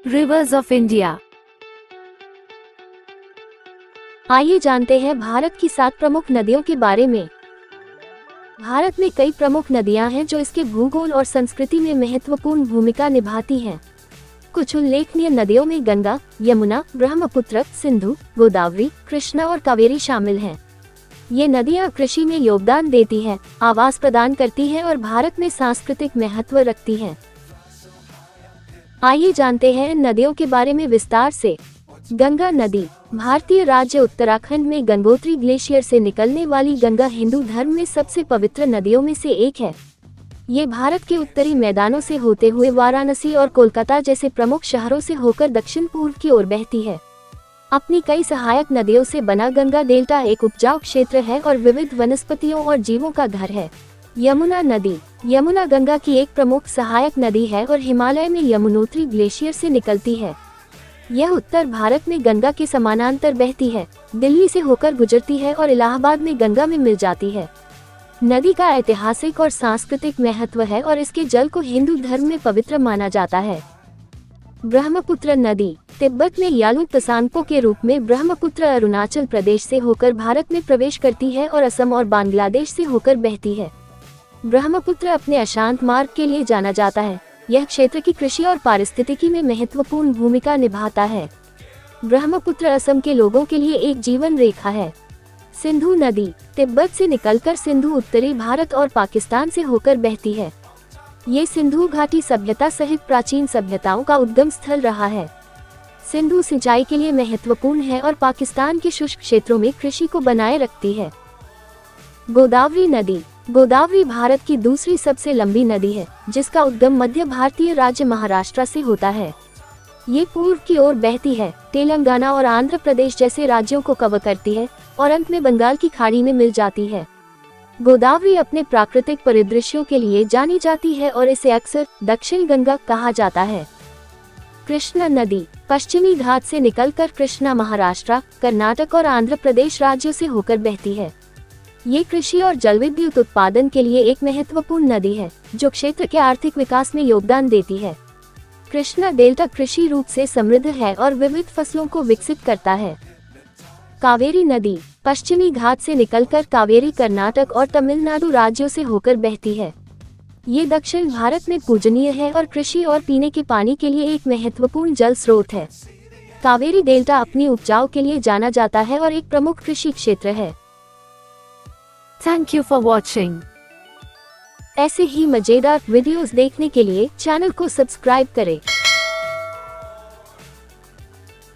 Reverse of India. आइए जानते हैं भारत की 7 प्रमुख नदियों के बारे में। भारत में कई प्रमुख नदियां हैं जो इसके भूगोल और संस्कृति में महत्वपूर्ण भूमिका निभाती हैं। कुछ उल्लेखनीय नदियों में गंगा, यमुना, ब्रह्मपुत्र, सिंधु, गोदावरी, कृष्णा और कावेरी शामिल हैं। ये नदियां कृषि में योगदान देती हैं, आवास प्रदान करती हैं और भारत में सांस्कृतिक महत्व रखती हैं। आइए जानते हैं इन नदियों के बारे में विस्तार से। गंगा नदी भारतीय राज्य उत्तराखंड में गंगोत्री ग्लेशियर से निकलने वाली गंगा हिंदू धर्म में सबसे पवित्र नदियों में से एक है। ये भारत के उत्तरी मैदानों से होते हुए वाराणसी और कोलकाता जैसे प्रमुख शहरों से होकर दक्षिण पूर्व की ओर बहती है। अपनी कई सहायक नदियों से बना गंगा डेल्टा एक उपजाऊ क्षेत्र है और विविध वनस्पतियों और जीवों का घर है। यमुना नदी यमुना गंगा की एक प्रमुख सहायक नदी है और हिमालय में यमुनोत्री ग्लेशियर से निकलती है। यह उत्तर भारत में गंगा के समानांतर बहती है, दिल्ली से होकर गुजरती है और इलाहाबाद में गंगा में मिल जाती है। नदी का ऐतिहासिक और सांस्कृतिक महत्व है और इसके जल को हिंदू धर्म में पवित्र माना जाता है। ब्रह्मपुत्र नदी तिब्बत में यालू तसांगपो के रूप में ब्रह्मपुत्र अरुणाचल प्रदेश से होकर भारत में प्रवेश करती है और असम और बांग्लादेश से होकर बहती है। ब्रह्मपुत्र अपने अशांत मार्ग के लिए जाना जाता है। यह क्षेत्र की कृषि और पारिस्थितिकी में महत्वपूर्ण भूमिका निभाता है। ब्रह्मपुत्र असम के लोगों के लिए एक जीवन रेखा है। सिंधु नदी तिब्बत से निकलकर सिंधु उत्तरी भारत और पाकिस्तान से होकर बहती है। ये सिंधु घाटी सभ्यता सहित प्राचीन सभ्यताओं का उद्गम स्थल रहा है। सिंधु सिंचाई के लिए महत्वपूर्ण है और पाकिस्तान के शुष्क क्षेत्रों में कृषि को बनाए रखती है। गोदावरी नदी गोदावरी भारत की दूसरी सबसे लंबी नदी है, जिसका उद्गम मध्य भारतीय राज्य महाराष्ट्र से होता है। ये पूर्व की ओर बहती है, तेलंगाना और आंध्र प्रदेश जैसे राज्यों को कवर करती है और अंत में बंगाल की खाड़ी में मिल जाती है। गोदावरी अपने प्राकृतिक परिदृश्यों के लिए जानी जाती है और इसे अक्सर दक्षिण गंगा कहा जाता है। कृष्णा नदी पश्चिमी घाट से निकलकर कृष्णा महाराष्ट्र, कर्नाटक और आंध्र प्रदेश राज्यों से होकर बहती है। ये कृषि और जलविद्युत उत्पादन के लिए एक महत्वपूर्ण नदी है, जो क्षेत्र के आर्थिक विकास में योगदान देती है। कृष्णा डेल्टा कृषि रूप से समृद्ध है और विविध फसलों को विकसित करता है। कावेरी नदी पश्चिमी घाट से निकलकर कावेरी कर्नाटक और तमिलनाडु राज्यों से होकर बहती है। ये दक्षिण भारत में पूजनीय है और कृषि और पीने के पानी के लिए एक महत्वपूर्ण जल स्रोत है। कावेरी डेल्टा अपनी उपजाऊ के लिए जाना जाता है और एक प्रमुख कृषि क्षेत्र है। Thank you for watching. ऐसे ही मजेदार वीडियोस देखने के लिए चैनल को सब्सक्राइब करें।